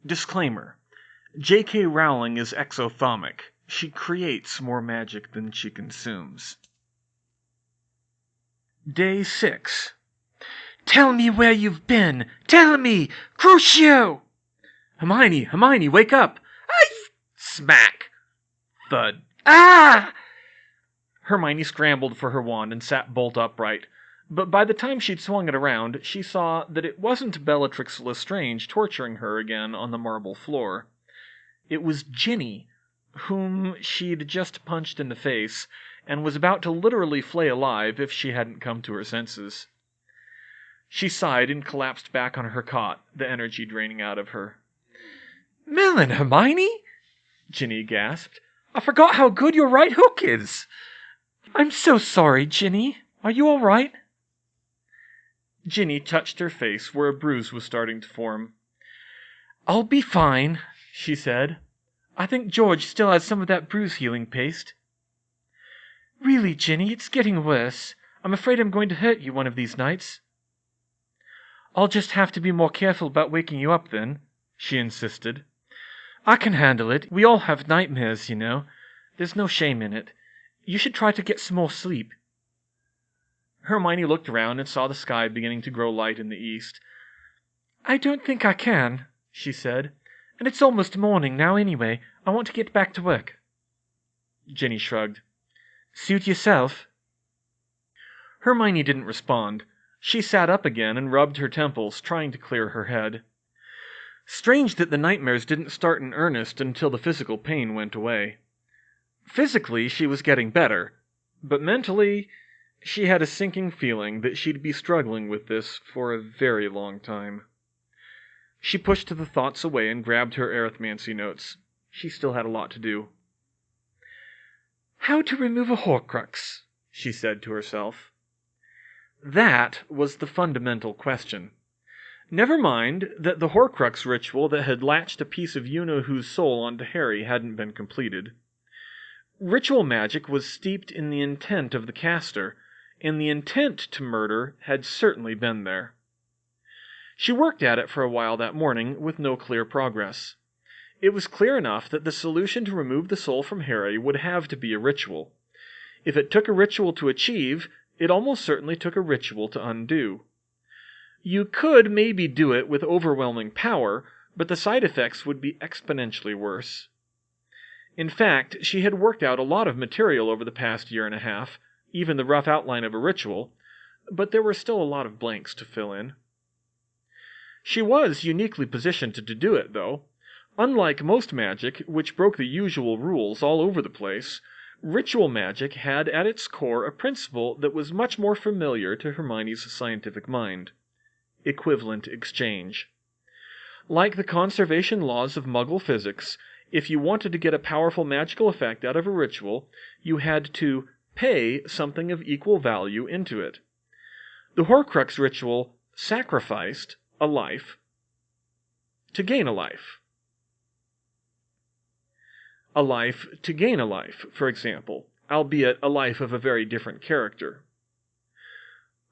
Disclaimer: J.K. Rowling is exothomic. She creates more magic than she consumes. Day 6. Tell me where you've been! Tell me! Crucio! Hermione, wake up! Smack! Thud. Ah! Hermione scrambled for her wand and sat bolt upright. But by the time she'd swung it around, she saw that it wasn't Bellatrix Lestrange torturing her again on the marble floor. It was Ginny, whom she'd just punched in the face, and was about to literally flay alive if she hadn't come to her senses. She sighed and collapsed back on her cot, the energy draining out of her. Melon, Hermione? Ginny gasped. I forgot how good your right hook is. I'm so sorry, Ginny. Are you all right? Ginny touched her face where a bruise was starting to form. I'll be fine, she said. I think George still has some of that bruise healing paste. Really, Ginny, it's getting worse. I'm afraid I'm going to hurt you one of these nights. I'll just have to be more careful about waking you up then, she insisted. I can handle it. We all have nightmares, you know. There's no shame in it. You should try to get some more sleep. Hermione looked around and saw the sky beginning to grow light in the east. I don't think I can, she said. And it's almost morning now anyway. I want to get back to work. Ginny shrugged. Suit yourself. Hermione didn't respond. She sat up again and rubbed her temples, trying to clear her head. Strange that the nightmares didn't start in earnest until the physical pain went away. Physically, she was getting better, but mentally, she had a sinking feeling that she'd be struggling with this for a very long time. She pushed the thoughts away and grabbed her arithmancy notes. She still had a lot to do. How to remove a Horcrux, she said to herself. That was the fundamental question. Never mind that the Horcrux ritual that had latched a piece of you-know-whose soul onto Harry hadn't been completed. Ritual magic was steeped in the intent of the caster, and the intent to murder had certainly been there. She worked at it for a while that morning with no clear progress. It was clear enough that the solution to remove the soul from Harry would have to be a ritual. If it took a ritual to achieve, it almost certainly took a ritual to undo. You could maybe do it with overwhelming power, but the side effects would be exponentially worse. In fact, she had worked out a lot of material over the past year and a half, even the rough outline of a ritual, but there were still a lot of blanks to fill in. She was uniquely positioned to do it, though. Unlike most magic, which broke the usual rules all over the place, ritual magic had at its core a principle that was much more familiar to Hermione's scientific mind: equivalent exchange. Like the conservation laws of Muggle physics, if you wanted to get a powerful magical effect out of a ritual, you had to pay something of equal value into it. The Horcrux ritual sacrificed a life to gain a life. A life to gain a life, for example, albeit a life of a very different character.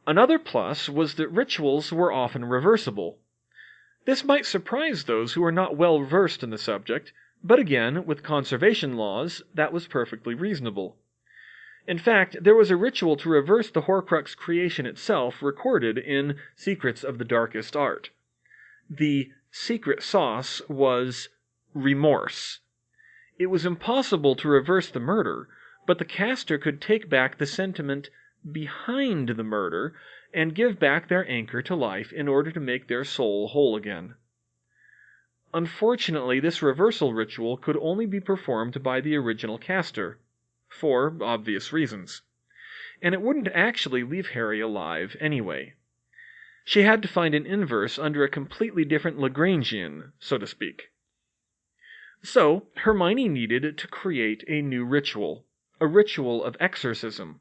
Another plus was that rituals were often reversible. This might surprise those who are not well versed in the subject, but again, with conservation laws, that was perfectly reasonable. In fact, there was a ritual to reverse the Horcrux creation itself recorded in Secrets of the Darkest Art. The secret sauce was remorse. It was impossible to reverse the murder, but the caster could take back the sentiment behind the murder and give back their anchor to life in order to make their soul whole again. Unfortunately, this reversal ritual could only be performed by the original caster, for obvious reasons, and it wouldn't actually leave Harry alive anyway. She had to find an inverse under a completely different Lagrangian, so to speak. So, Hermione needed to create a new ritual, a ritual of exorcism,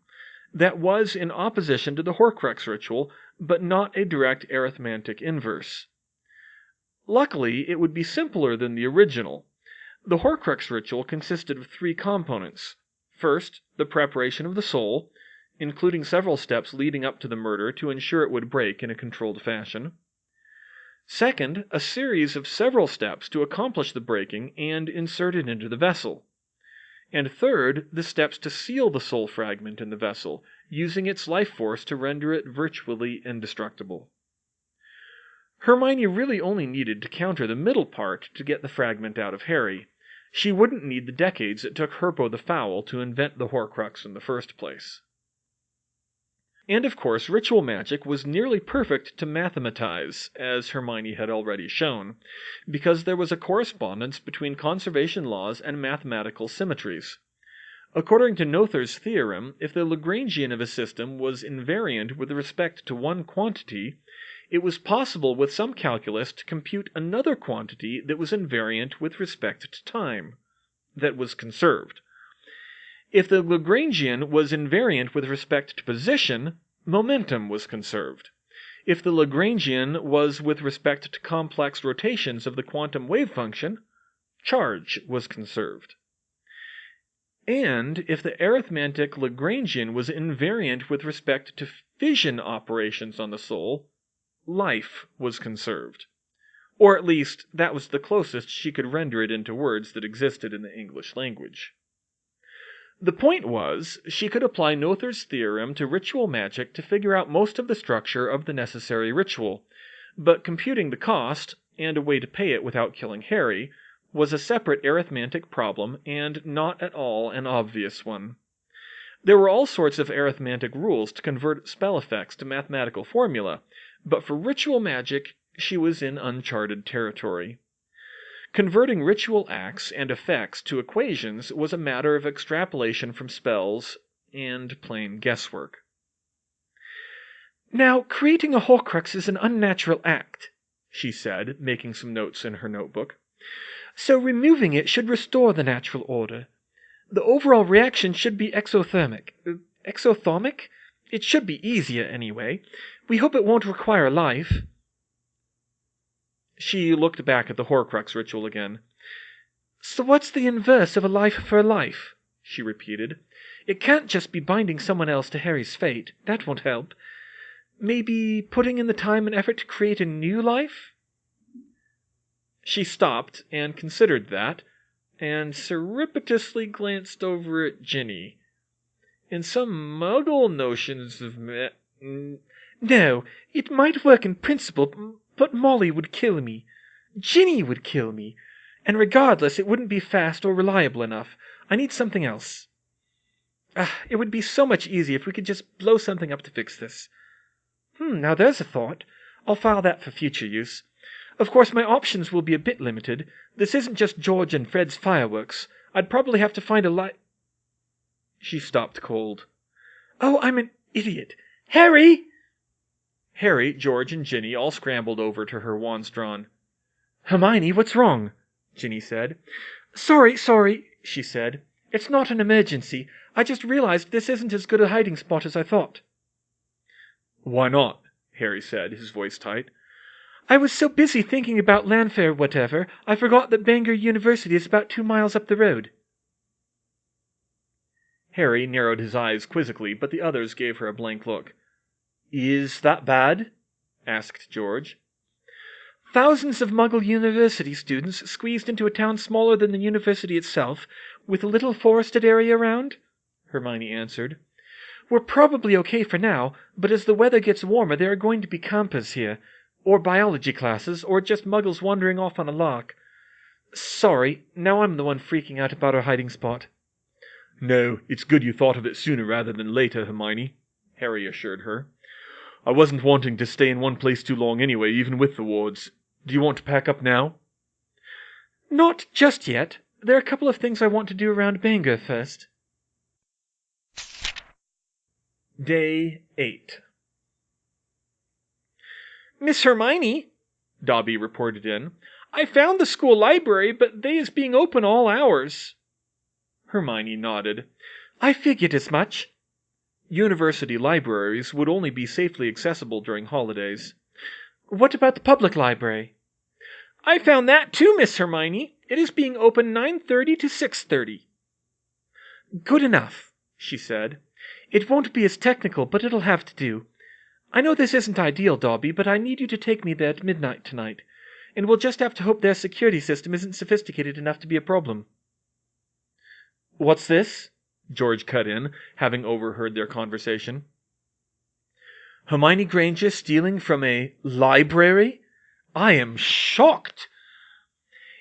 that was in opposition to the Horcrux ritual, but not a direct arithmetic inverse. Luckily, it would be simpler than the original. The Horcrux ritual consisted of 3 components. First, the preparation of the soul, including several steps leading up to the murder to ensure it would break in a controlled fashion. Second, a series of several steps to accomplish the breaking and insert it into the vessel. And third, the steps to seal the soul fragment in the vessel, using its life force to render it virtually indestructible. Hermione really only needed to counter the middle part to get the fragment out of Harry. She wouldn't need the decades it took Herpo the Foul to invent the Horcrux in the first place. And of course, ritual magic was nearly perfect to mathematize, as Hermione had already shown, because there was a correspondence between conservation laws and mathematical symmetries. According to Noether's theorem, if the Lagrangian of a system was invariant with respect to one quantity, it was possible with some calculus to compute another quantity that was invariant with respect to time, that was conserved. If the Lagrangian was invariant with respect to position, momentum was conserved. If the Lagrangian was with respect to complex rotations of the quantum wave function, charge was conserved. And if the arithmetic Lagrangian was invariant with respect to fission operations on the soul, life was conserved. Or at least, that was the closest she could render it into words that existed in the English language. The point was, she could apply Noether's theorem to ritual magic to figure out most of the structure of the necessary ritual, but computing the cost, and a way to pay it without killing Harry, was a separate arithmetic problem and not at all an obvious one. There were all sorts of arithmetic rules to convert spell effects to mathematical formula, but for ritual magic, she was in uncharted territory. Converting ritual acts and effects to equations was a matter of extrapolation from spells and plain guesswork. Now, creating a Horcrux is an unnatural act, she said, making some notes in her notebook. So removing it should restore the natural order. The overall reaction should be exothermic. Exothermic? It should be easier, anyway. We hope it won't require life. She looked back at the Horcrux ritual again. So what's the inverse of a life for a life? She repeated. It can't just be binding someone else to Harry's fate. That won't help. Maybe putting in the time and effort to create a new life? She stopped and considered that, and surreptitiously glanced over at Ginny. In some muggle notions of No, it might work in principle, but Molly would kill me. Ginny would kill me. And regardless, it wouldn't be fast or reliable enough. I need something else. It would be so much easier if we could just blow something up to fix this. Now there's a thought. I'll file that for future use. Of course, my options will be a bit limited. This isn't just George and Fred's fireworks. I'd probably have to find a She stopped cold. Oh, I'm an idiot. Harry! Harry, George, and Ginny all scrambled over to her wands drawn. Hermione, what's wrong? Ginny said. Sorry, she said. It's not an emergency. I just realized this isn't as good a hiding spot as I thought. Why not? Harry said, his voice tight. I was so busy thinking about Landfair whatever, I forgot that Bangor University is about 2 miles up the road. Harry narrowed his eyes quizzically, but the others gave her a blank look. Is that bad? Asked George. Thousands of Muggle University students squeezed into a town smaller than the university itself, with a little forested area around? Hermione answered. We're probably okay for now, but as the weather gets warmer there are going to be campers here, or biology classes, or just Muggles wandering off on a lark. Sorry, now I'm the one freaking out about our hiding spot. No, it's good you thought of it sooner rather than later, Hermione, Harry assured her. I wasn't wanting to stay in one place too long anyway, even with the wards. Do you want to pack up now? Not just yet. There are a couple of things I want to do around Bangor first. Day 8. Miss Hermione, Dobby reported in, I found the school library, but they is being open all hours. Hermione nodded. I figured as much. University libraries would only be safely accessible during holidays. What about the public library? I found that too, Miss Hermione. It is being open 9:30 to 6:30. Good enough, she said. It won't be as technical, but it'll have to do. I know this isn't ideal, Dobby, but I need you to take me there at midnight tonight, and we'll just have to hope their security system isn't sophisticated enough to be a problem." "What's this?" George cut in, having overheard their conversation. "Hermione Granger stealing from a library? I am shocked."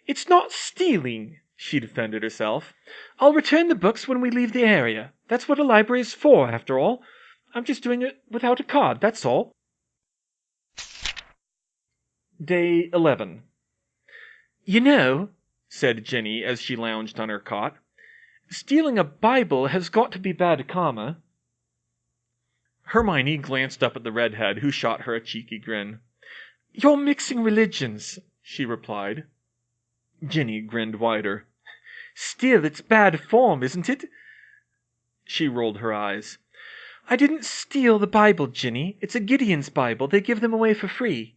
"It's not stealing," she defended herself. "I'll return the books when we leave the area. That's what a library is for, after all. I'm just doing it without a card, that's all." Day 11. "You know," said Ginny as she lounged on her cot, "stealing a Bible has got to be bad karma." Hermione glanced up at the redhead, who shot her a cheeky grin. "You're mixing religions," she replied. Ginny grinned wider. "Still, it's bad form, isn't it?" She rolled her eyes. "I didn't steal the Bible, Ginny. It's a Gideon's Bible. They give them away for free."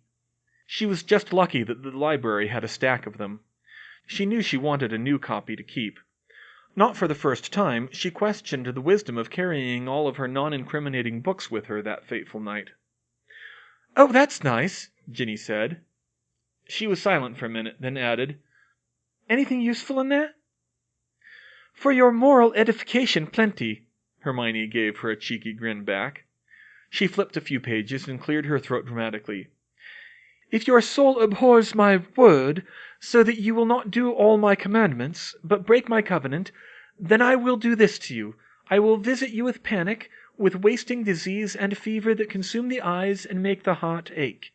She was just lucky that the library had a stack of them. She knew she wanted a new copy to keep. Not for the first time, she questioned the wisdom of carrying all of her non-incriminating books with her that fateful night. "Oh, that's nice," Ginny said. She was silent for a minute, then added, "Anything useful in there?" "For your moral edification, plenty." Hermione gave her a cheeky grin back. She flipped a few pages and cleared her throat dramatically. "If your soul abhors my word, so that you will not do all my commandments, but break my covenant, then I will do this to you. I will visit you with panic, with wasting disease and fever that consume the eyes and make the heart ache.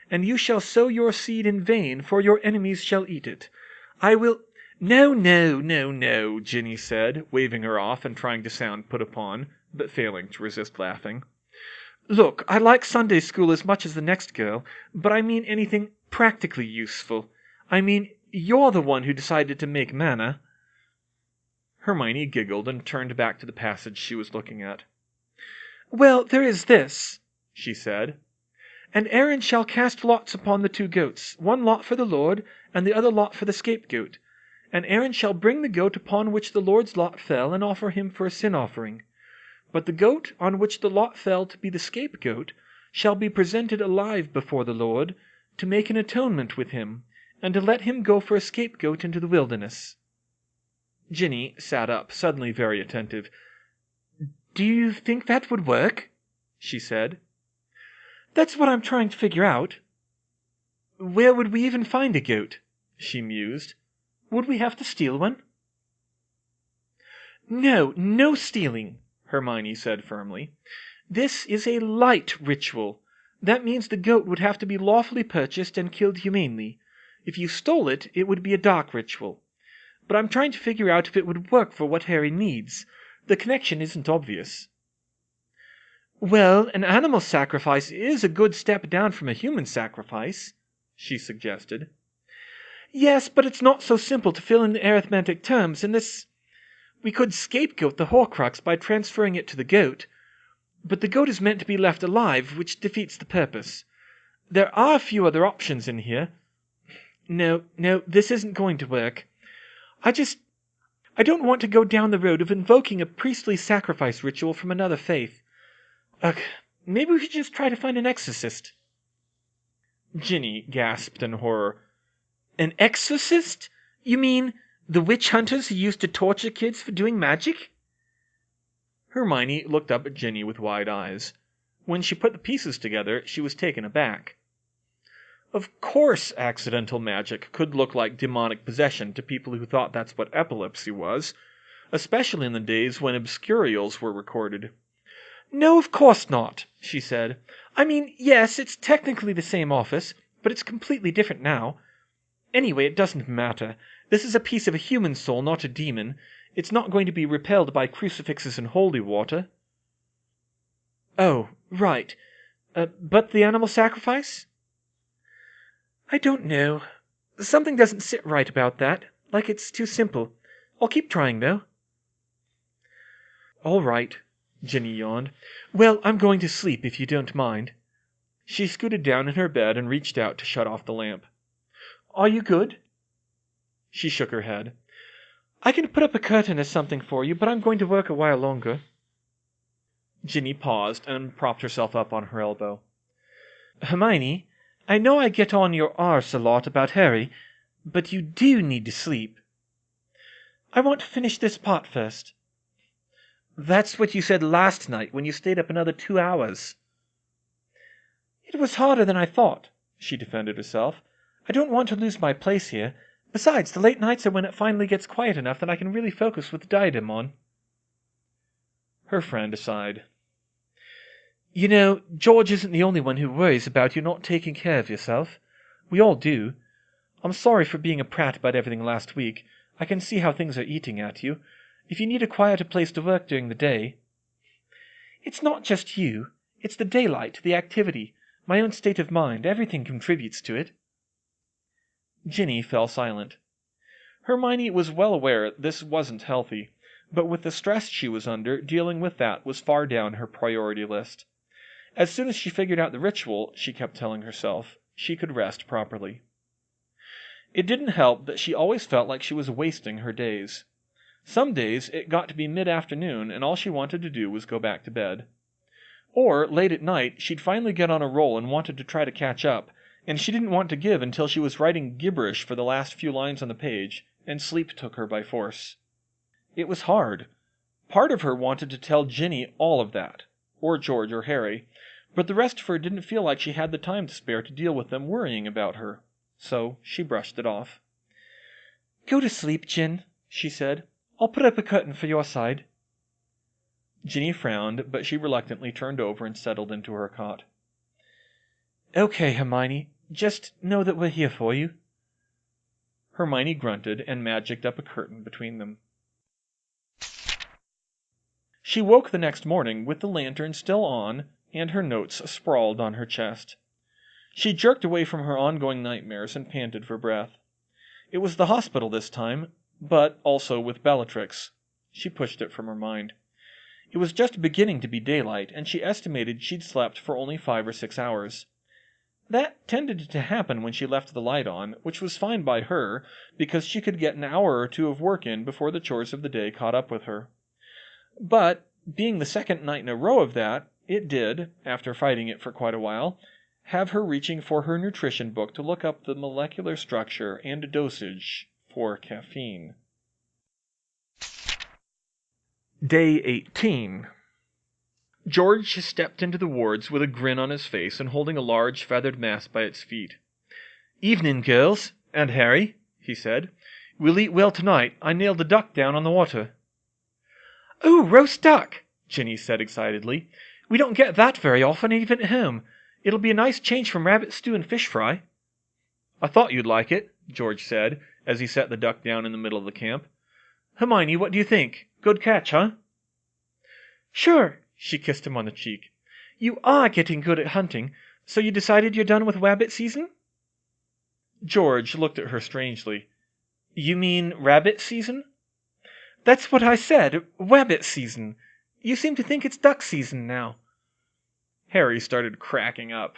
And you shall sow your seed in vain, for your enemies shall eat it. I will—" "No, no, no, no," Ginny said, waving her off and trying to sound put upon, but failing to resist laughing. "Look, I like Sunday school as much as the next girl, but I mean anything practically useful. I mean, you're the one who decided to make manna." Hermione giggled and turned back to the passage she was looking at. "Well, there is this," she said. "And Aaron shall cast lots upon the 2 goats, one lot for the Lord, and the other lot for the scapegoat. And Aaron shall bring the goat upon which the Lord's lot fell, and offer him for a sin offering. But the goat on which the lot fell to be the scapegoat shall be presented alive before the Lord, to make an atonement with him, and to let him go for a scapegoat into the wilderness." Ginny sat up, suddenly very attentive. "Do you think that would work?" she said. "That's what I'm trying to figure out." "Where would we even find a goat?" she mused. "Would we have to steal one?" "No, no stealing," Hermione said firmly. "This is a light ritual. That means the goat would have to be lawfully purchased and killed humanely. If you stole it, it would be a dark ritual. But I'm trying to figure out if it would work for what Harry needs. The connection isn't obvious." "Well, an animal sacrifice is a good step down from a human sacrifice," she suggested. "Yes, but it's not so simple to fill in the arithmetic terms, and this... We could scapegoat the Horcrux by transferring it to the goat, but the goat is meant to be left alive, which defeats the purpose. There are a few other options in here. No, this isn't going to work. I don't want to go down the road of invoking a priestly sacrifice ritual from another faith. Ugh, maybe we should just try to find an exorcist." Ginny gasped in horror. "An exorcist? You mean the witch hunters who used to torture kids for doing magic?" Hermione looked up at Ginny with wide eyes. When she put the pieces together, she was taken aback. Of course accidental magic could look like demonic possession to people who thought that's what epilepsy was, especially in the days when obscurials were recorded. "No, of course not," she said. "I mean, yes, it's technically the same office, but it's completely different now. Anyway, it doesn't matter. This is a piece of a human soul, not a demon. It's not going to be repelled by crucifixes and holy water." "Oh, right. But the animal sacrifice?" "I don't know. Something doesn't sit right about that. Like it's too simple. I'll keep trying, though." "All right," Ginny yawned. "Well, I'm going to sleep, if you don't mind." She scooted down in her bed and reached out to shut off the lamp. "Are you good?" She shook her head. "I can put up a curtain or something for you, but I'm going to work a while longer." Ginny paused and propped herself up on her elbow. Hermione, I know I get on your arse a lot about Harry, but you do need to sleep. I want to finish this part first. That's what you said last night when you stayed up another 2 hours. It was harder than I thought, she defended herself. I don't want to lose my place here. Besides, the late nights are when it finally gets quiet enough that I can really focus with the diadem on. Her friend sighed. You know, George isn't the only one who worries about you not taking care of yourself. We all do. I'm sorry for being a prat about everything last week. I can see how things are eating at you. If you need a quieter place to work during the day... It's not just you. It's the daylight, the activity, my own state of mind. Everything contributes to it. Ginny fell silent. Hermione was well aware this wasn't healthy, but with the stress she was under, dealing with that was far down her priority list. As soon as she figured out the ritual, she kept telling herself, she could rest properly. It didn't help that she always felt like she was wasting her days. Some days it got to be mid-afternoon and all she wanted to do was go back to bed. Or, late at night, she'd finally get on a roll and wanted to try to catch up, and she didn't want to give until she was writing gibberish for the last few lines on the page, and sleep took her by force. It was hard. Part of her wanted to tell Ginny all of that, or George or Harry, but the rest of her didn't feel like she had the time to spare to deal with them worrying about her, so she brushed it off. Go to sleep, Gin, she said. I'll put up a curtain for your side. Ginny frowned, but she reluctantly turned over and settled into her cot. Okay, Hermione, just know that we're here for you. Hermione grunted and magicked up a curtain between them. She woke the next morning with the lantern still on and her notes sprawled on her chest. She jerked away from her ongoing nightmares and panted for breath. It was the hospital this time, but also with Bellatrix. She pushed it from her mind. It was just beginning to be daylight, and she estimated she'd slept for only 5 or 6 hours. That tended to happen when she left the light on, which was fine by her, because she could get an hour or 2 of work in before the chores of the day caught up with her. But, being the second night in a row of that, it did, after fighting it for quite a while, have her reaching for her nutrition book to look up the molecular structure and dosage for caffeine. Day 18. George stepped into the wards with a grin on his face and holding a large feathered mass by its feet. Evening, girls, and Harry, he said. We'll eat well tonight. I nailed the duck down on the water. Oh, roast duck, Ginny said excitedly. We don't get that very often, even at home. It'll be a nice change from rabbit stew and fish fry. I thought you'd like it, George said, as he set the duck down in the middle of the camp. Hermione, what do you think? Good catch, huh? Sure, she kissed him on the cheek. You are getting good at hunting, so you decided you're done with rabbit season? George looked at her strangely. You mean rabbit season? That's what I said, rabbit season. You seem to think it's duck season now. Harry started cracking up.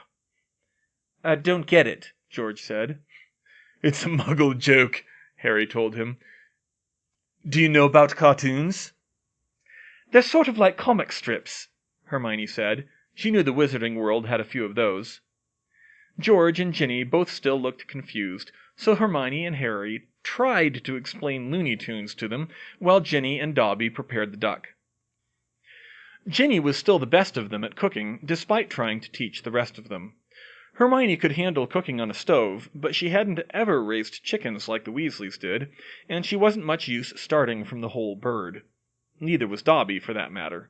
I don't get it, George said. It's a Muggle joke, Harry told him. Do you know about cartoons? They're sort of like comic strips, Hermione said. She knew the wizarding world had a few of those. George and Ginny both still looked confused, so Hermione and Harry tried to explain Looney Tunes to them, while Ginny and Dobby prepared the duck. Ginny was still the best of them at cooking, despite trying to teach the rest of them. Hermione could handle cooking on a stove, but she hadn't ever raised chickens like the Weasleys did, and she wasn't much use starting from the whole bird. Neither was Dobby, for that matter.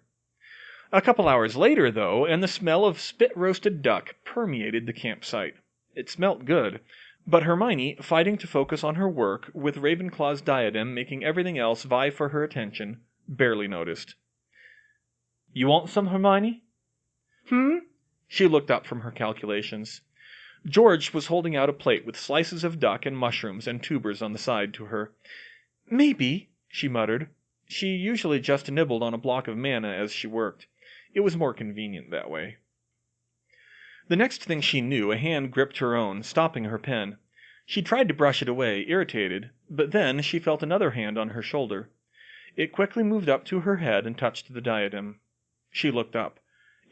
A couple hours later, though, and the smell of spit-roasted duck permeated the campsite. It smelt good, but Hermione, fighting to focus on her work, with Ravenclaw's diadem making everything else vie for her attention, barely noticed. You want some, Hermione? She looked up from her calculations. George was holding out a plate with slices of duck and mushrooms and tubers on the side to her. Maybe, she muttered. She usually just nibbled on a block of manna as she worked. It was more convenient that way. The next thing she knew, a hand gripped her own, stopping her pen. She tried to brush it away, irritated, but then she felt another hand on her shoulder. It quickly moved up to her head and touched the diadem. She looked up.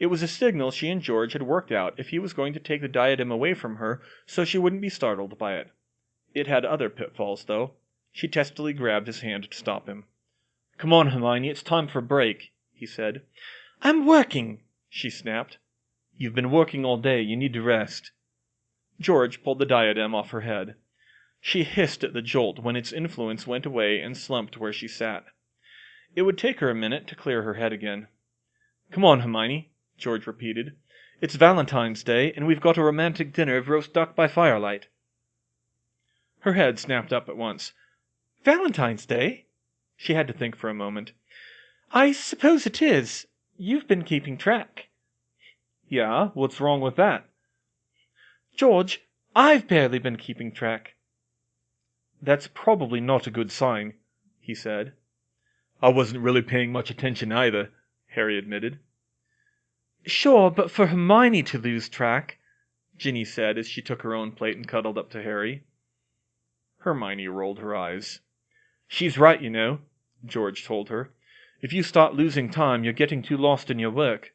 It was a signal she and George had worked out if he was going to take the diadem away from her so she wouldn't be startled by it. It had other pitfalls, though. She testily grabbed his hand to stop him. "Come on, Hermione, it's time for a break," he said. "I'm working," she snapped. "You've been working all day. You need to rest." George pulled the diadem off her head. She hissed at the jolt when its influence went away and slumped where she sat. It would take her a minute to clear her head again. "Come on, Hermione," George repeated. "It's Valentine's Day, and we've got a romantic dinner of roast duck by firelight." Her head snapped up at once. "Valentine's Day?" She had to think for a moment. "I suppose it is. You've been keeping track." "Yeah? What's wrong with that?" "George, I've barely been keeping track." "That's probably not a good sign," he said. "I wasn't really paying much attention either," Harry admitted. "Sure, but for Hermione to lose track," Ginny said as she took her own plate and cuddled up to Harry. Hermione rolled her eyes. "She's right, you know," George told her. "If you start losing time, you're getting too lost in your work."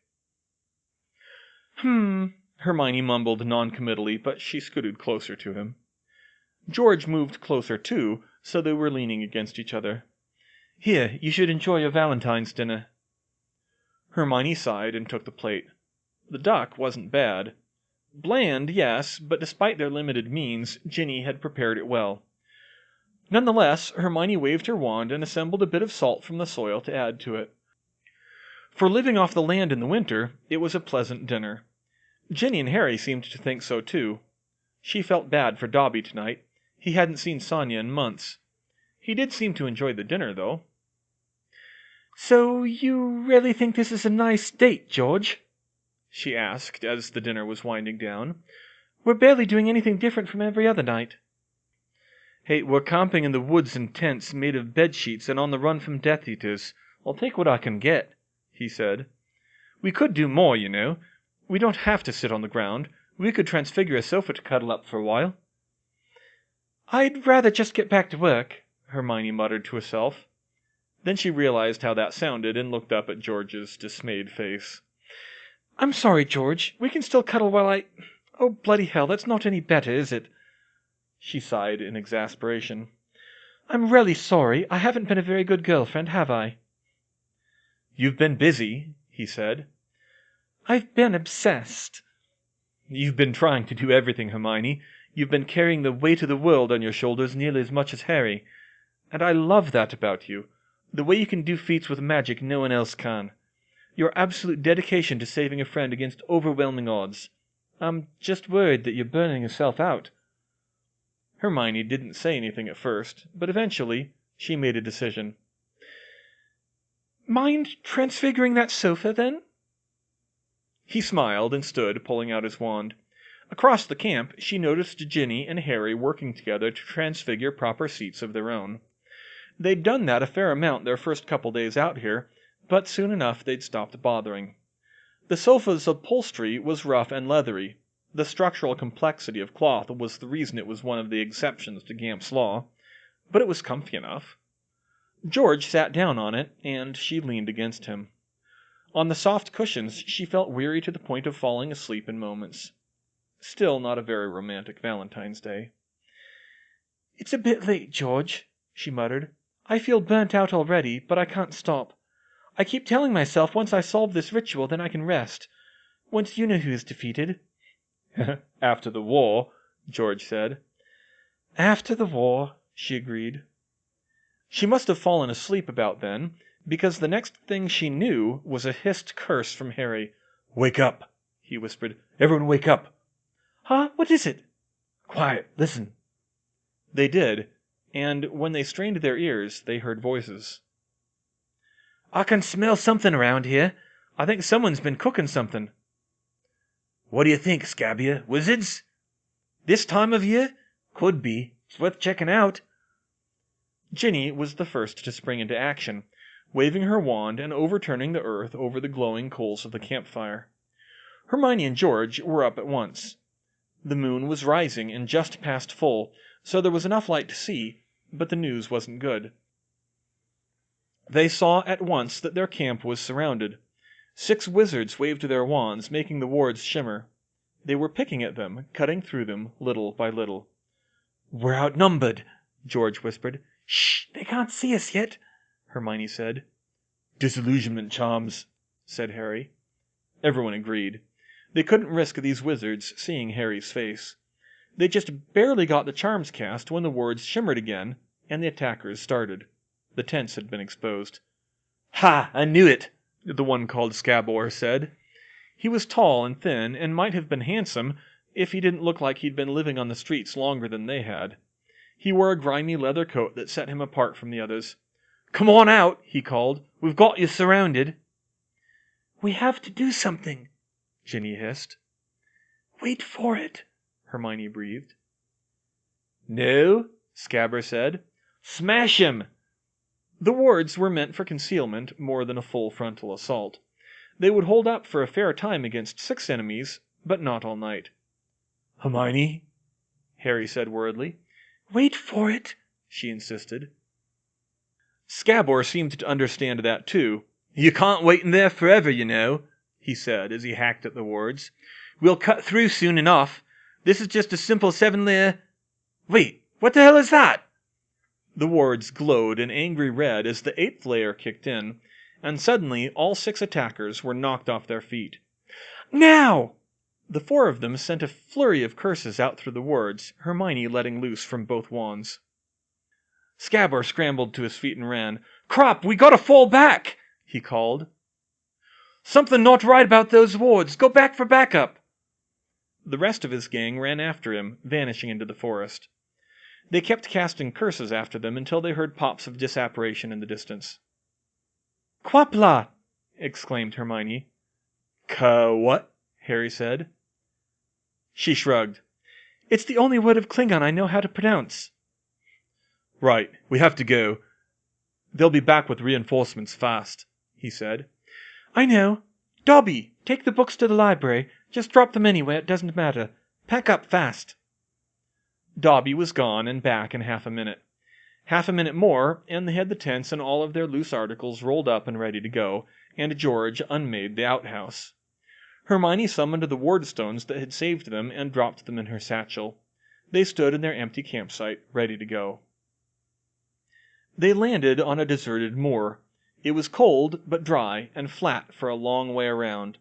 Hermione mumbled noncommittally, but she scooted closer to him. George moved closer too, so they were leaning against each other. "Here, you should enjoy your Valentine's dinner." Hermione sighed and took the plate. The duck wasn't bad. Bland, yes, but despite their limited means, Ginny had prepared it well. Nonetheless, Hermione waved her wand and assembled a bit of salt from the soil to add to it. For living off the land in the winter, it was a pleasant dinner. Ginny and Harry seemed to think so too. She felt bad for Dobby tonight. He hadn't seen Sonia in months. He did seem to enjoy the dinner, though. "So you really think this is a nice date, George?" she asked as the dinner was winding down. "We're barely doing anything different from every other night." "Hey, we're camping in the woods in tents made of bed sheets and on the run from Death Eaters. I'll take what I can get," he said. "We could do more, you know. We don't have to sit on the ground. We could transfigure a sofa to cuddle up for a while." "I'd rather just get back to work," Hermione muttered to herself. Then she realized how that sounded and looked up at George's dismayed face. "I'm sorry, George. We can still cuddle while I... Oh, bloody hell, that's not any better, is it?" She sighed in exasperation. "I'm really sorry. I haven't been a very good girlfriend, have I?" "You've been busy," he said. "I've been obsessed." "You've been trying to do everything, Hermione. You've been carrying the weight of the world on your shoulders nearly as much as Harry. And I love that about you. The way you can do feats with magic no one else can. Your absolute dedication to saving a friend against overwhelming odds. I'm just worried that you're burning yourself out." Hermione didn't say anything at first, but eventually she made a decision. "Mind transfiguring that sofa, then?" He smiled and stood, pulling out his wand. Across the camp, she noticed Ginny and Harry working together to transfigure proper seats of their own. They'd done that a fair amount their first couple days out here, but soon enough they'd stopped bothering. The sofa's upholstery was rough and leathery. The structural complexity of cloth was the reason it was one of the exceptions to Gamp's law, but it was comfy enough. George sat down on it, and she leaned against him. On the soft cushions she felt weary to the point of falling asleep in moments. Still not a very romantic Valentine's Day. "It's a bit late, George," she muttered. "I feel burnt out already, but I can't stop. I keep telling myself once I solve this ritual, then I can rest. Once you know who is defeated." "After the war," George said. "After the war," she agreed. She must have fallen asleep about then, because the next thing she knew was a hissed curse from Harry. "Wake up," he whispered. "Everyone wake up." "Huh? What is it?" "Quiet. Listen." They did, and when they strained their ears, they heard voices. "I can smell something around here. I think someone's been cooking something." "What do you think, Scabbia? Wizards?" "This time of year? Could be. It's worth checking out." Ginny was the first to spring into action, waving her wand and overturning the earth over the glowing coals of the campfire. Hermione and George were up at once. The moon was rising and just past full, so there was enough light to see, but the news wasn't good. They saw at once that their camp was surrounded. 6 wizards waved their wands, making the wards shimmer. They were picking at them, cutting through them, little by little. "We're outnumbered," George whispered. "Shh! They can't see us yet," Hermione said. "Disillusionment charms," said Harry. Everyone agreed. They couldn't risk these wizards seeing Harry's face. They just barely got the charms cast when the wards shimmered again, and the attackers started. The tents had been exposed. "Ha! I knew it!" the one called Squirrel said. He was tall and thin, and might have been handsome if he didn't look like he'd been living on the streets longer than they had. He wore a grimy leather coat that set him apart from the others. "Come on out!" he called. "We've got you surrounded." "We have to do something," Ginny hissed. "Wait for it," Hermione breathed. "No," Squirrel said. "Smash him!" The wards were meant for concealment more than a full frontal assault. They would hold up for a fair time against 6 enemies, but not all night. "Hermione," Harry said worriedly. "Wait for it," she insisted. Squirrel seemed to understand that too. "You can't wait in there forever, you know," he said as he hacked at the wards. "We'll cut through soon enough. This is just a simple 7-layer... Wait, what the hell is that?" The wards glowed an angry red as the 8th layer kicked in, and suddenly all 6 attackers were knocked off their feet. "Now!" The 4 of them sent a flurry of curses out through the wards, Hermione letting loose from both wands. Squirrel scrambled to his feet and ran. "Crap, we gotta fall back!" he called. "Something not right about those wards. Go back for backup." The rest of his gang ran after him, vanishing into the forest. They kept casting curses after them until they heard pops of disapparation in the distance. "Quapla!" exclaimed Hermione. "What?" Harry said. She shrugged. "It's the only word of Klingon I know how to pronounce." "Right, we have to go. They'll be back with reinforcements fast," he said. "I know. Dobby, take the books to the library. Just drop them anywhere, it doesn't matter. Pack up fast." Dobby was gone and back in half a minute. Half a minute more, and they had the tents and all of their loose articles rolled up and ready to go, and George unmade the outhouse. Hermione summoned the wardstones that had saved them and dropped them in her satchel. They stood in their empty campsite, ready to go. They landed on a deserted moor. It was cold, but dry, and flat for a long way around.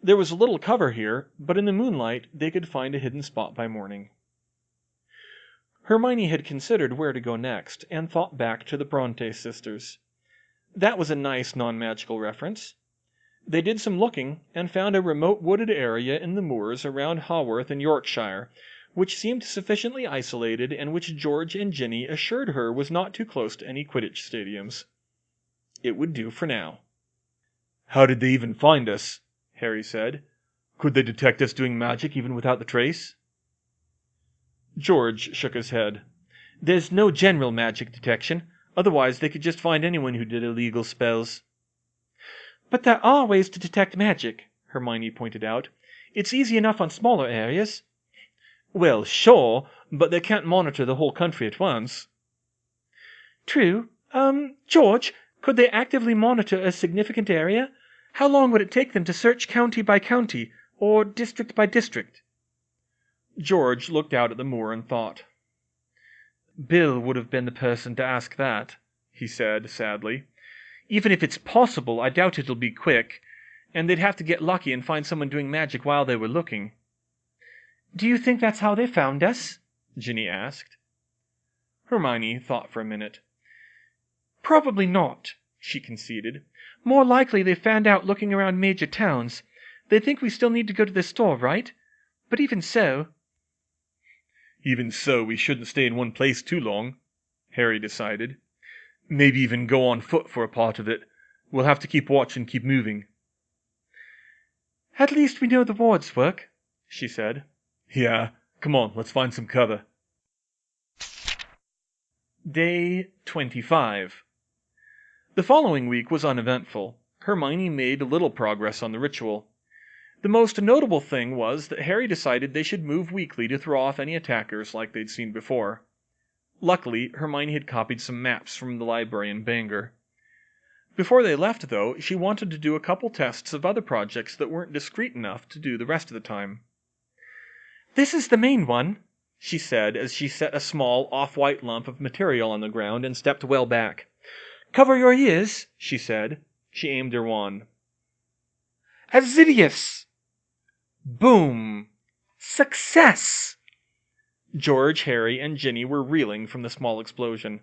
There was a little cover here, but in the moonlight they could find a hidden spot by morning. Hermione had considered where to go next, and thought back to the Bronte sisters. That was a nice non-magical reference. They did some looking, and found a remote wooded area in the moors around Haworth in Yorkshire, which seemed sufficiently isolated and which George and Ginny assured her was not too close to any Quidditch stadiums. It would do for now. "How did they even find us?" Harry said. "Could they detect us doing magic even without the trace?" George shook his head. "There's no general magic detection. Otherwise they could just find anyone who did illegal spells." "But there are ways to detect magic," Hermione pointed out. "It's easy enough on smaller areas." "Well, sure, but they can't monitor the whole country at once." "True. George, could they actively monitor a significant area? How long would it take them to search county by county, or district by district?" George looked out at the moor and thought. "Bill would have been the person to ask that," he said sadly. "Even if it's possible, I doubt it'll be quick, and they'd have to get lucky and find someone doing magic while they were looking." "Do you think that's how they found us?" Ginny asked. Hermione thought for a minute. "Probably not," she conceded. "More likely they found out looking around major towns. They think we still need to go to the store, right? But even so..." "Even so, we shouldn't stay in one place too long," Harry decided. "Maybe even go on foot for a part of it. We'll have to keep watch and keep moving." "At least we know the wards work," she said. "Yeah, come on, let's find some cover." Day 25. The following week was uneventful. Hermione made little progress on the ritual. The most notable thing was that Harry decided they should move weekly to throw off any attackers like they'd seen before. Luckily, Hermione had copied some maps from the library in Bangor. Before they left, though, she wanted to do a couple tests of other projects that weren't discreet enough to do the rest of the time. This is the main one, she said as she set a small, off-white lump of material on the ground and stepped well back. Cover your ears, she said. She aimed her wand. Asidious! Boom! Success! George, Harry, and Ginny were reeling from the small explosion.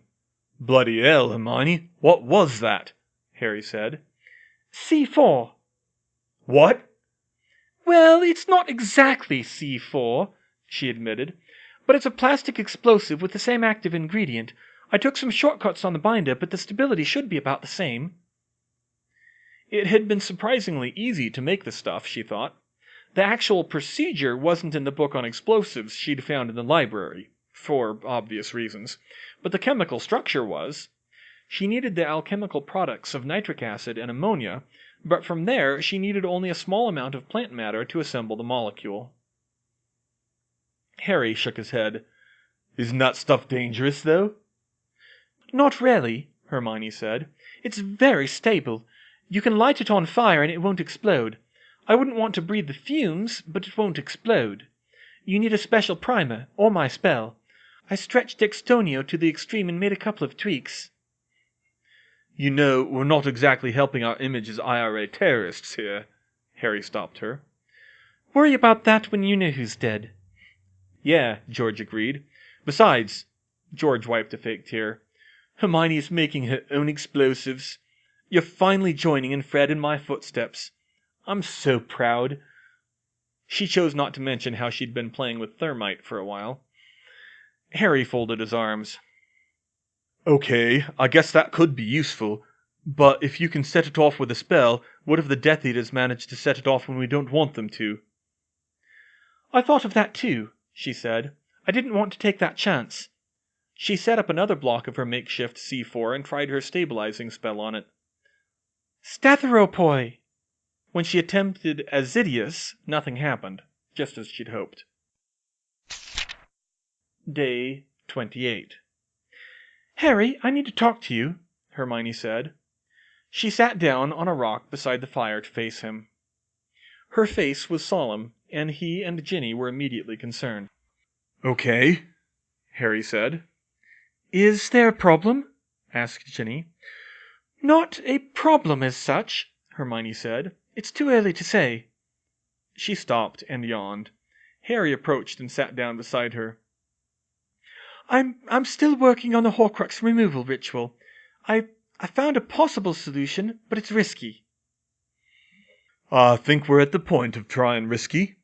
Bloody hell, Hermione, what was that? Harry said. C4. What? Well, it's not exactly C4, she admitted, but it's a plastic explosive with the same active ingredient. I took some shortcuts on the binder, but the stability should be about the same. It had been surprisingly easy to make the stuff, she thought. The actual procedure wasn't in the book on explosives she'd found in the library, for obvious reasons, but the chemical structure was. She needed the alchemical products of nitric acid and ammonia, but from there she needed only a small amount of plant matter to assemble the molecule. Harry shook his head. Isn't that stuff dangerous, though? Not really, Hermione said. It's very stable. You can light it on fire and it won't explode. I wouldn't want to breathe the fumes, but it won't explode. You need a special primer, or my spell. I stretched Extonio to the extreme and made a couple of tweaks. You know, we're not exactly helping our image as IRA terrorists here. Harry stopped her. Worry about that when you know who's dead. Yeah, George agreed. Besides, George wiped a fake tear, Hermione is making her own explosives. You're finally joining in Fred and my footsteps. I'm so proud. She chose not to mention how she'd been playing with thermite for a while. Harry folded his arms. Okay, I guess that could be useful. But if you can set it off with a spell, what if the Death Eaters manage to set it off when we don't want them to? I thought of that too, she said. I didn't want to take that chance. She set up another block of her makeshift C4 and tried her stabilizing spell on it. Statheropoi! When she attempted Asidious, nothing happened, just as she'd hoped. Day 28. Harry, I need to talk to you, Hermione said. She sat down on a rock beside the fire to face him. Her face was solemn, and he and Ginny were immediately concerned. Okay, Harry said. Is there a problem? Asked Ginny. Not a problem as such, Hermione said. It's too early to say. She stopped and yawned. Harry approached and sat down beside her. I'm still working on the Horcrux removal ritual. I found a possible solution, but it's risky. I think we're at the point of trying risky,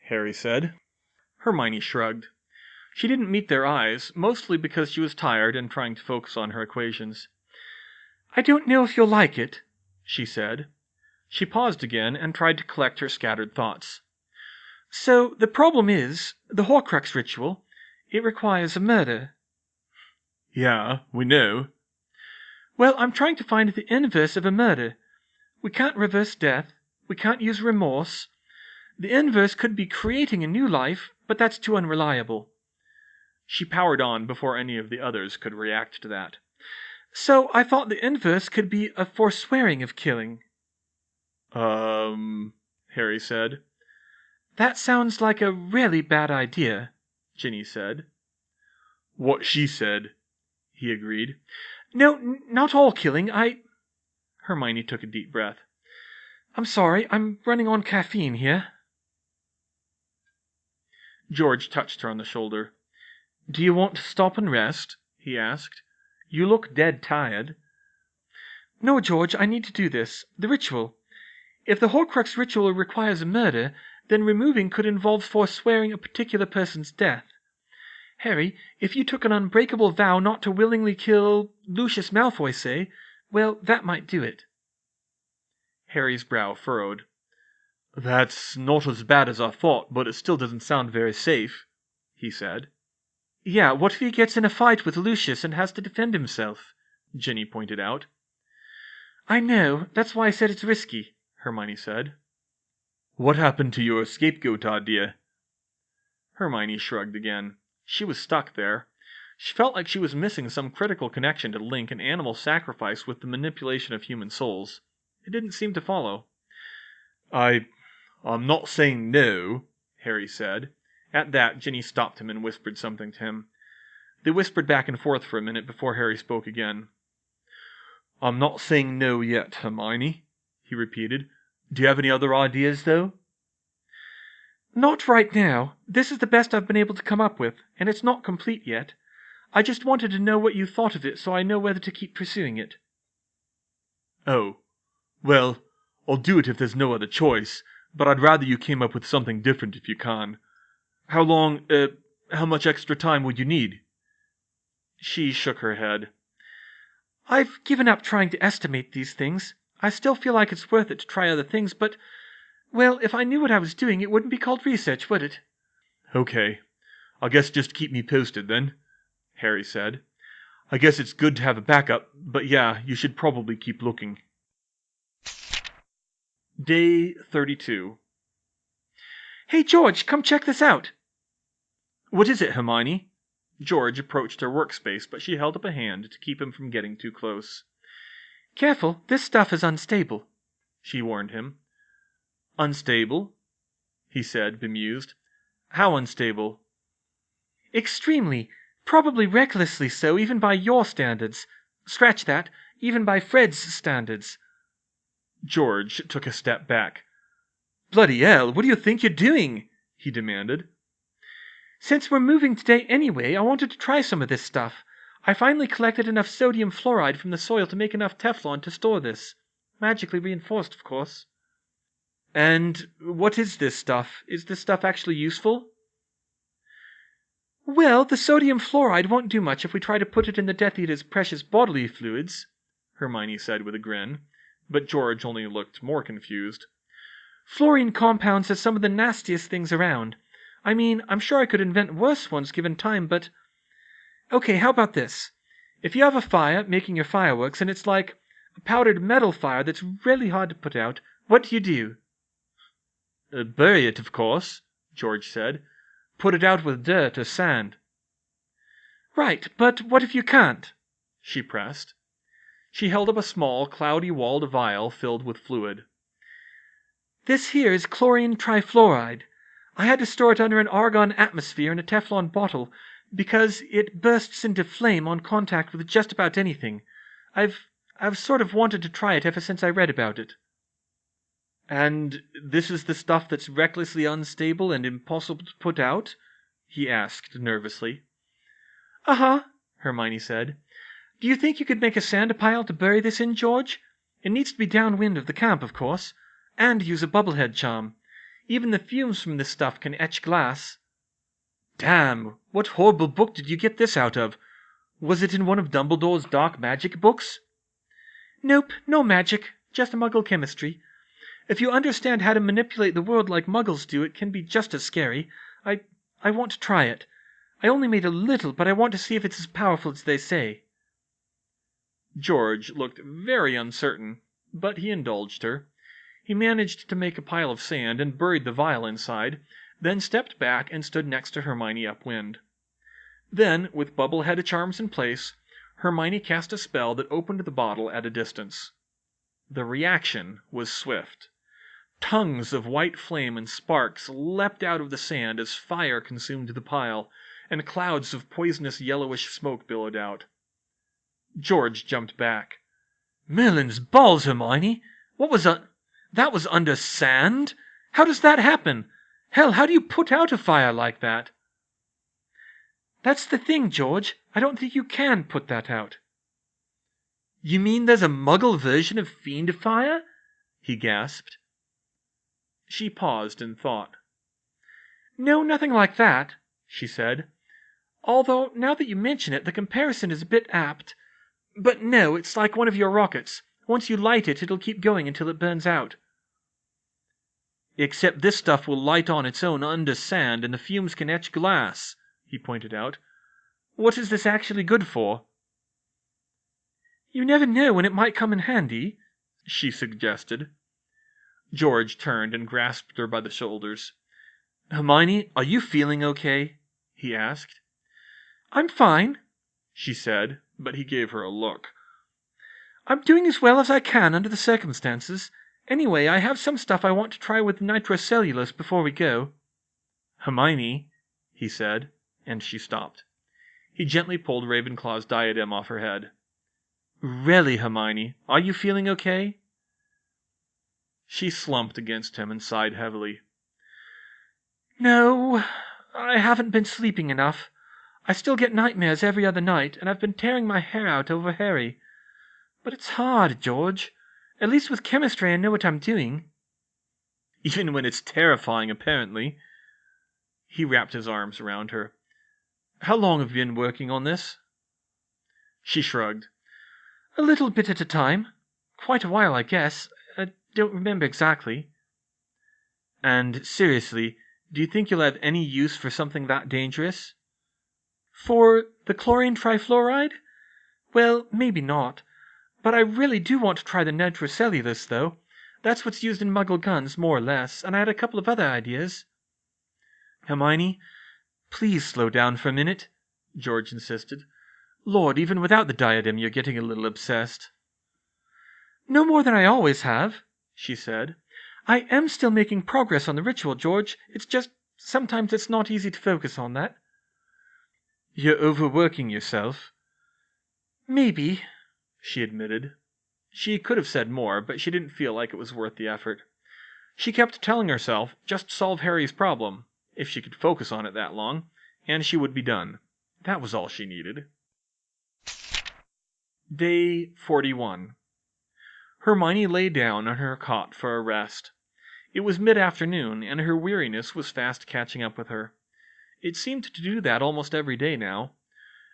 Harry said. Hermione shrugged. She didn't meet their eyes, mostly because she was tired and trying to focus on her equations. I don't know if you'll like it, she said. She paused again and tried to collect her scattered thoughts. So, the problem is, the Horcrux ritual, it requires a murder. Yeah, we know. Well, I'm trying to find the inverse of a murder. We can't reverse death. We can't use remorse. The inverse could be creating a new life, but that's too unreliable. She powered on before any of the others could react to that. So I thought the inverse could be a forswearing of killing. Harry said. That sounds like a really bad idea, Ginny said. What she said, he agreed. No, not all killing, Hermione took a deep breath. I'm sorry, I'm running on caffeine here. George touched her on the shoulder. Do you want to stop and rest? He asked. You look dead tired. No, George, I need to do this. The ritual. If the Horcrux ritual requires a murder, then removing could involve forswearing a particular person's death. Harry, if you took an unbreakable vow not to willingly kill Lucius Malfoy, say, well, that might do it. Harry's brow furrowed. That's not as bad as I thought, but it still doesn't sound very safe, he said. Yeah, what if he gets in a fight with Lucius and has to defend himself? Ginny pointed out. I know, that's why I said it's risky, Hermione said. What happened to your scapegoat idea? Hermione shrugged again. She was stuck there. She felt like she was missing some critical connection to link an animal sacrifice with the manipulation of human souls. It didn't seem to follow. I'm not saying no, Harry said. At that, Ginny stopped him and whispered something to him. They whispered back and forth for a minute before Harry spoke again. I'm not saying no yet, Hermione, he repeated. Do you have any other ideas, though? Not right now. This is the best I've been able to come up with, and it's not complete yet. I just wanted to know what you thought of it so I know whether to keep pursuing it. Oh, well, I'll do it if there's no other choice, but I'd rather you came up with something different if you can. How much extra time would you need? She shook her head. I've given up trying to estimate these things. I still feel like it's worth it to try other things, but, well, if I knew what I was doing, it wouldn't be called research, would it? Okay. I guess just keep me posted, then, Harry said. I guess it's good to have a backup, but yeah, you should probably keep looking. Day 32. Hey, George, come check this out. What is it, Hermione? George approached her workspace, but she held up a hand to keep him from getting too close. Careful, this stuff is unstable, she warned him. Unstable? He said, bemused. How unstable? Extremely. Probably recklessly so, even by your standards. Scratch that, even by Fred's standards. George took a step back. Bloody hell, what do you think you're doing? He demanded. Since we're moving today anyway, I wanted to try some of this stuff. I finally collected enough sodium fluoride from the soil to make enough Teflon to store this. Magically reinforced, of course. And what is this stuff? Is this stuff actually useful? Well, the sodium fluoride won't do much if we try to put it in the Death Eater's precious bodily fluids, Hermione said with a grin, but George only looked more confused. Fluorine compounds are some of the nastiest things around. I mean, I'm sure I could invent worse ones given time, but... Okay, how about this? If you have a fire making your fireworks and it's like a powdered metal fire that's really hard to put out, what do? Bury it, of course, George said. Put it out with dirt or sand. Right, but what if you can't? She pressed. She held up a small, cloudy-walled vial filled with fluid. This here is chlorine trifluoride. I had to store it under an argon atmosphere in a Teflon bottle because it bursts into flame on contact with just about anything. I've sort of wanted to try it ever since I read about it. And this is the stuff that's recklessly unstable and impossible to put out? He asked nervously. Uh-huh, Hermione said. Do you think you could make a sand pile to bury this in, George? It needs to be downwind of the camp, of course, and use a bubblehead charm. Even the fumes from this stuff can etch glass. Damn, what horrible book did you get this out of? Was it in one of Dumbledore's dark magic books? Nope, no magic, just Muggle chemistry. If you understand how to manipulate the world like Muggles do, it can be just as scary. I want to try it. I only made a little, but I want to see if it's as powerful as they say. George looked very uncertain, but he indulged her. He managed to make a pile of sand and buried the vial inside, then stepped back and stood next to Hermione upwind. Then, with bubblehead charms in place, Hermione cast a spell that opened the bottle at a distance. The reaction was swift. Tongues of white flame and sparks leapt out of the sand as fire consumed the pile, and clouds of poisonous yellowish smoke billowed out. George jumped back. Merlin's balls, Hermione! That was under sand? How does that happen? Hell, how do you put out a fire like that? That's the thing, George. I don't think you can put that out. You mean there's a Muggle version of fiend fire? He gasped. She paused and thought. No, nothing like that, she said. Although, now that you mention it, the comparison is a bit apt. But no, it's like one of your rockets. Once you light it, it'll keep going until it burns out. Except this stuff will light on its own under sand, and the fumes can etch glass, he pointed out. What is this actually good for? You never know when it might come in handy, she suggested. George turned and grasped her by the shoulders. Hermione, are you feeling okay? He asked. I'm fine, she said, but he gave her a look. I'm doing as well as I can under the circumstances. Anyway, I have some stuff I want to try with nitrocellulose before we go. Hermione, he said, and she stopped. He gently pulled Ravenclaw's diadem off her head. Really, Hermione, are you feeling okay? She slumped against him and sighed heavily. No, I haven't been sleeping enough. I still get nightmares every other night, and I've been tearing my hair out over Harry. But it's hard, George. At least with chemistry I know what I'm doing. Even when it's terrifying, apparently. He wrapped his arms around her. How long have you been working on this? She shrugged. A little bit at a time. Quite a while, I guess. I don't remember exactly. And seriously, do you think you'll have any use for something that dangerous? For the chlorine trifluoride? Well, maybe not. But I really do want to try the nitrocellulose, though. That's what's used in Muggle guns, more or less, and I had a couple of other ideas. Hermione, please slow down for a minute, George insisted. Lord, even without the diadem you're getting a little obsessed. No more than I always have, she said. I am still making progress on the ritual, George. It's just, sometimes it's not easy to focus on that. You're overworking yourself. Maybe, she admitted. She could have said more, but she didn't feel like it was worth the effort. She kept telling herself, just solve Harry's problem, if she could focus on it that long, and she would be done. That was all she needed. Day 41. Hermione lay down on her cot for a rest. It was mid-afternoon, and her weariness was fast catching up with her. It seemed to do that almost every day now.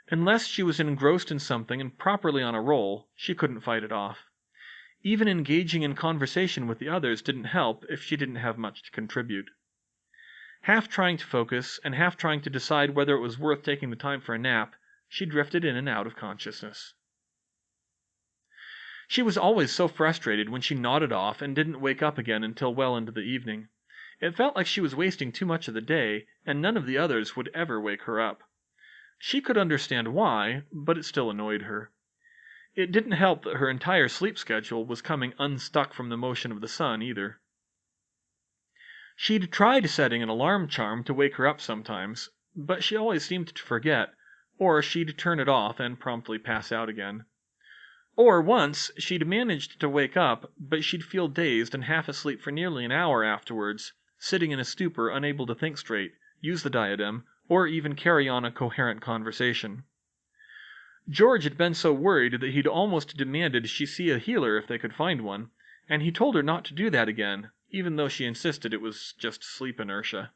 Unless she was engrossed in something and properly on a roll, she couldn't fight it off. Even engaging in conversation with the others didn't help if she didn't have much to contribute. Half trying to focus, and half trying to decide whether it was worth taking the time for a nap, she drifted in and out of consciousness. She was always so frustrated when she nodded off and didn't wake up again until well into the evening. It felt like she was wasting too much of the day, and none of the others would ever wake her up. She could understand why, but it still annoyed her. It didn't help that her entire sleep schedule was coming unstuck from the motion of the sun, either. She'd tried setting an alarm charm to wake her up sometimes, but she always seemed to forget, or she'd turn it off and promptly pass out again. Or once, she'd managed to wake up, but she'd feel dazed and half asleep for nearly an hour afterwards, sitting in a stupor, unable to think straight, use the diadem, or even carry on a coherent conversation. George had been so worried that he'd almost demanded she see a healer if they could find one, and he told her not to do that again, even though she insisted it was just sleep inertia.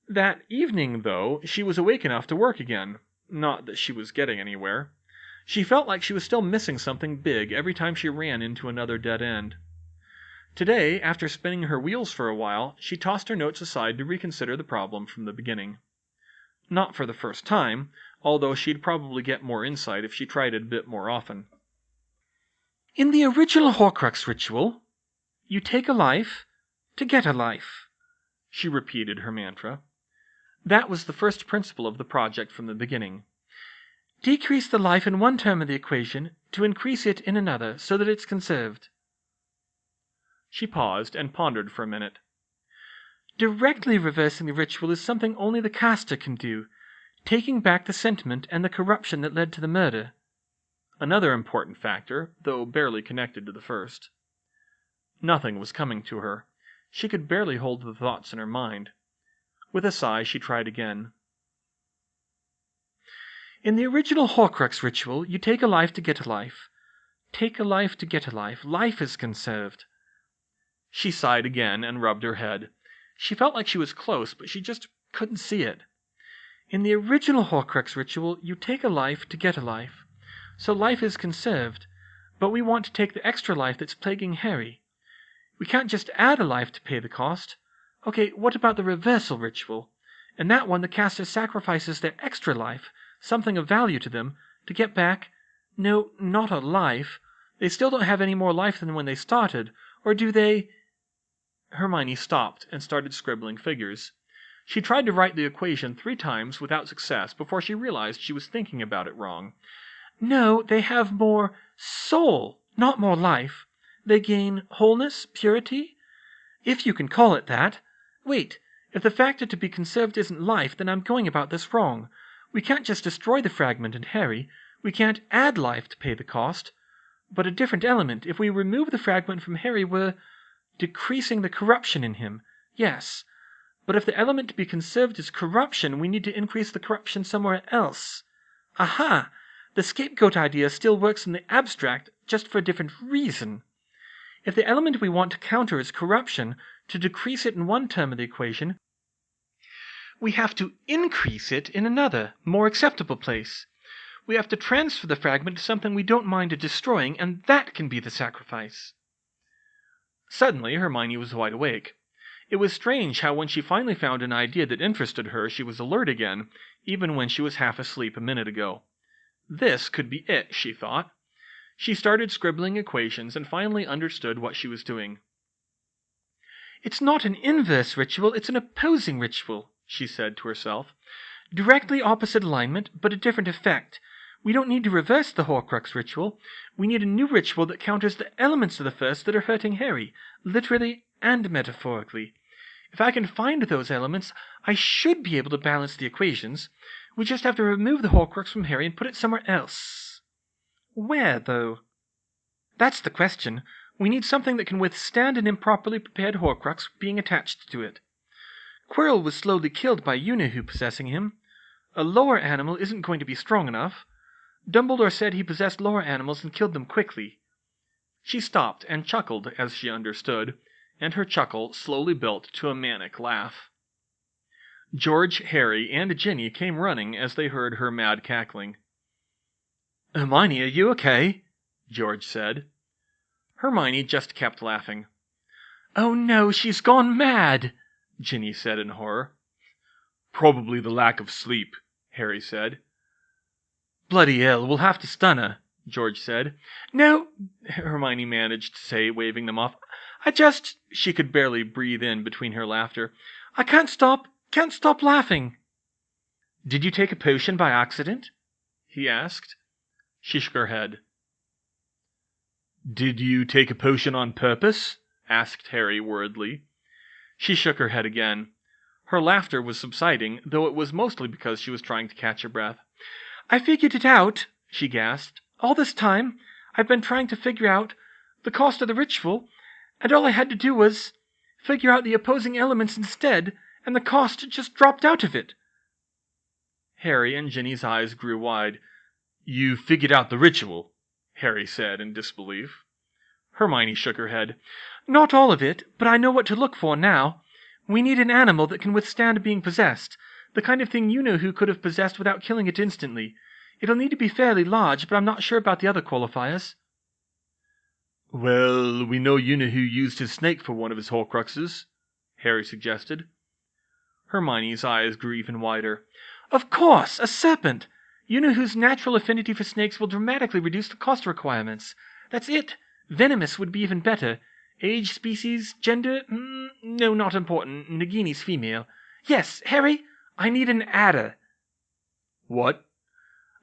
That evening, though, she was awake enough to work again. Not that she was getting anywhere. She felt like she was still missing something big every time she ran into another dead end. Today, after spinning her wheels for a while, she tossed her notes aside to reconsider the problem from the beginning. Not for the first time, although she'd probably get more insight if she tried it a bit more often. In the original Horcrux ritual, you take a life to get a life, she repeated her mantra. That was the first principle of the project from the beginning. Decrease the life in one term of the equation to increase it in another so that it's conserved. She paused and pondered for a minute. Directly reversing the ritual is something only the caster can do, taking back the sentiment and the corruption that led to the murder. Another important factor, though barely connected to the first. Nothing was coming to her. She could barely hold the thoughts in her mind. With a sigh, she tried again. In the original Horcrux ritual, you take a life to get a life. Take a life to get a life. Life is conserved. She sighed again and rubbed her head. She felt like she was close, but she just couldn't see it. In the original Horcrux ritual, you take a life to get a life. So life is conserved, but we want to take the extra life that's plaguing Harry. We can't just add a life to pay the cost. Okay, what about the reversal ritual? In that one, the caster sacrifices their extra life, something of value to them, to get back, no, not a life. They still don't have any more life than when they started, or do they? Hermione stopped and started scribbling figures. She tried to write the equation 3 times without success before she realized she was thinking about it wrong. No, they have more soul, not more life. They gain wholeness, purity, if you can call it that. Wait, if the factor to be conserved isn't life, then I'm going about this wrong. We can't just destroy the fragment and Harry. We can't add life to pay the cost. But a different element. If we remove the fragment from Harry, we're decreasing the corruption in him. Yes. But if the element to be conserved is corruption, we need to increase the corruption somewhere else. Aha! The scapegoat idea still works in the abstract, just for a different reason. If the element we want to counter is corruption, to decrease it in one term of the equation, we have to increase it in another, more acceptable place. We have to transfer the fragment to something we don't mind destroying, and that can be the sacrifice. Suddenly, Hermione was wide awake. It was strange how when she finally found an idea that interested her, she was alert again, even when she was half asleep a minute ago. This could be it, she thought. She started scribbling equations and finally understood what she was doing. It's not an inverse ritual, it's an opposing ritual, she said to herself. Directly opposite alignment, but a different effect. We don't need to reverse the Horcrux ritual. We need a new ritual that counters the elements of the first that are hurting Harry, literally and metaphorically. If I can find those elements, I should be able to balance the equations. We just have to remove the Horcrux from Harry and put it somewhere else. Where, though? That's the question. We need something that can withstand an improperly prepared Horcrux being attached to it. Squirrel was slowly killed by Unihu possessing him. A lower animal isn't going to be strong enough. Dumbledore said he possessed lower animals and killed them quickly. She stopped and chuckled as she understood, and her chuckle slowly built to a manic laugh. George, Harry, and Ginny came running as they heard her mad cackling. "Hermione, are you okay?" George said. Hermione just kept laughing. "Oh no, she's gone mad," Ginny said in horror. "Probably the lack of sleep," Harry said. "Bloody hell, we'll have to stun her," George said. "No," Hermione managed to say, waving them off. She could barely breathe in between her laughter. I can't stop laughing." "Did you take a potion by accident?" he asked. She shook her head. "Did you take a potion on purpose?" asked Harry worriedly. She shook her head again. Her laughter was subsiding, though it was mostly because she was trying to catch her breath. "I figured it out," she gasped. "All this time, I've been trying to figure out the cost of the ritual, and all I had to do was figure out the opposing elements instead, and the cost just dropped out of it." Harry and Ginny's eyes grew wide. "You figured out the ritual?" Harry said in disbelief. Hermione shook her head. "Not all of it, but I know what to look for now. We need an animal that can withstand being possessed, the kind of thing you know who could have possessed without killing it instantly. It'll need to be fairly large, but I'm not sure about the other qualifiers." "Well, we know Unihu used his snake for one of his Horcruxes," Harry suggested. Hermione's eyes grew even wider. "Of course, a serpent! Unihu's natural affinity for snakes will dramatically reduce the cost requirements. That's it. Venomous would be even better. Age, species, gender? No, not important. Nagini's female. Yes, Harry, I need an adder." "What?"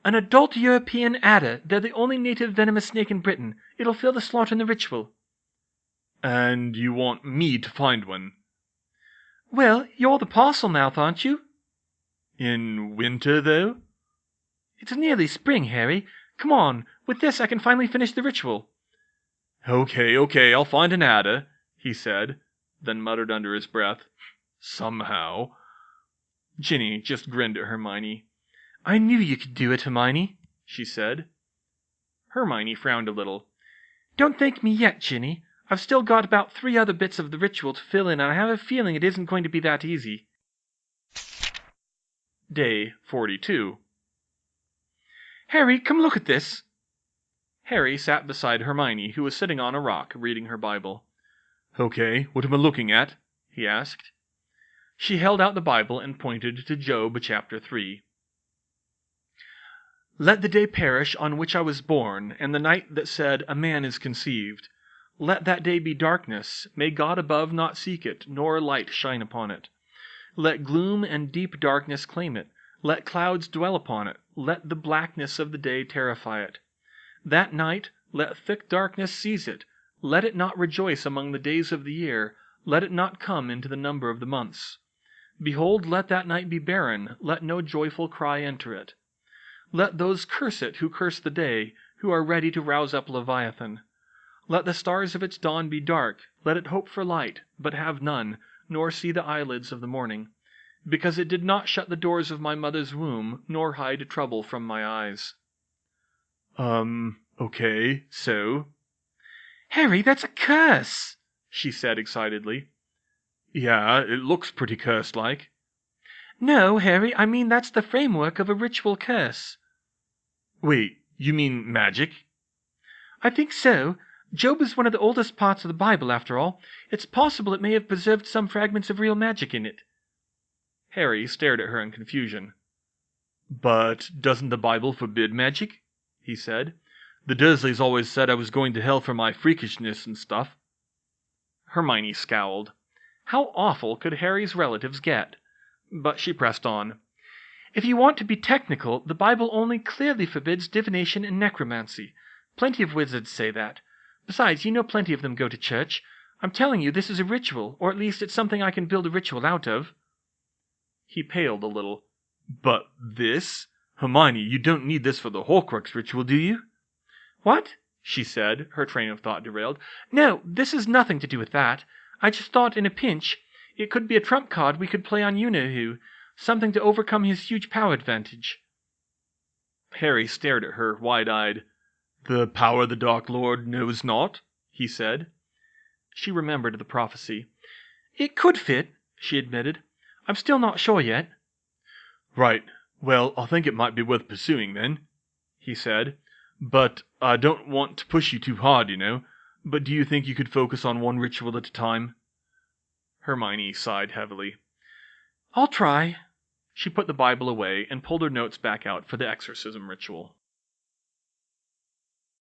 "An adult European adder. They're the only native venomous snake in Britain. It'll fill the slot in the ritual." "And you want me to find one?" "Well, you're the parcel mouth, aren't you?" "In winter, though?" "It's nearly spring, Harry. Come on. With this, I can finally finish the ritual." Okay, I'll find an adder," he said, then muttered under his breath, "somehow." Ginny just grinned at Hermione. "I knew you could do it, Hermione," she said. Hermione frowned a little. "Don't thank me yet, Ginny. I've still got about 3 other bits of the ritual to fill in, and I have a feeling it isn't going to be that easy." Day 42. "Harry, come look at this." Harry sat beside Hermione, who was sitting on a rock, reading her Bible. "Okay, what am I looking at?" he asked. She held out the Bible and pointed to Job chapter 3. "Let the day perish on which I was born, and the night that said, A man is conceived. Let that day be darkness, may God above not seek it, nor light shine upon it. Let gloom and deep darkness claim it. Let clouds dwell upon it. Let the blackness of the day terrify it. That night let thick darkness seize it. Let it not rejoice among the days of the year. Let it not come into the number of the months. Behold, let that night be barren. Let no joyful cry enter it. Let those curse it who curse the day, who are ready to rouse up Leviathan. Let the stars of its dawn be dark. Let it hope for light, but have none, nor see the eyelids of the morning. Because it did not shut the doors of my mother's womb, nor hide trouble from my eyes. Okay, so? Harry, that's a curse, she said excitedly. Yeah, it looks pretty cursed-like. No, Harry, I mean that's the framework of a ritual curse. Wait, you mean magic? I think so. Job is one of the oldest parts of the Bible, after all. It's possible it may have preserved some fragments of real magic in it. Harry stared at her in confusion. But doesn't the Bible forbid magic? He said. The Dursleys always said I was going to hell for my freakishness and stuff. Hermione scowled. How awful could Harry's relatives get? But she pressed on. If you want to be technical, the Bible only clearly forbids divination and necromancy. Plenty of wizards say that. Besides, you know plenty of them go to church. I'm telling you, this is a ritual, or at least it's something I can build a ritual out of. He paled a little. But this? Hermione, you don't need this for the Horcrux ritual, do you? What? She said, her train of thought derailed. No, this has nothing to do with that. I just thought in a pinch, it could be a trump card we could play on you-know-who, something to overcome his huge power advantage. Harry stared at her, wide-eyed. The power the Dark Lord knows not, he said. She remembered the prophecy. It could fit, she admitted. I'm still not sure yet. Right. Well, I think it might be worth pursuing, then, he said. But I don't want to push you too hard, you know. But do you think you could focus on one ritual at a time? Hermione sighed heavily. I'll try. She put the Bible away and pulled her notes back out for the exorcism ritual.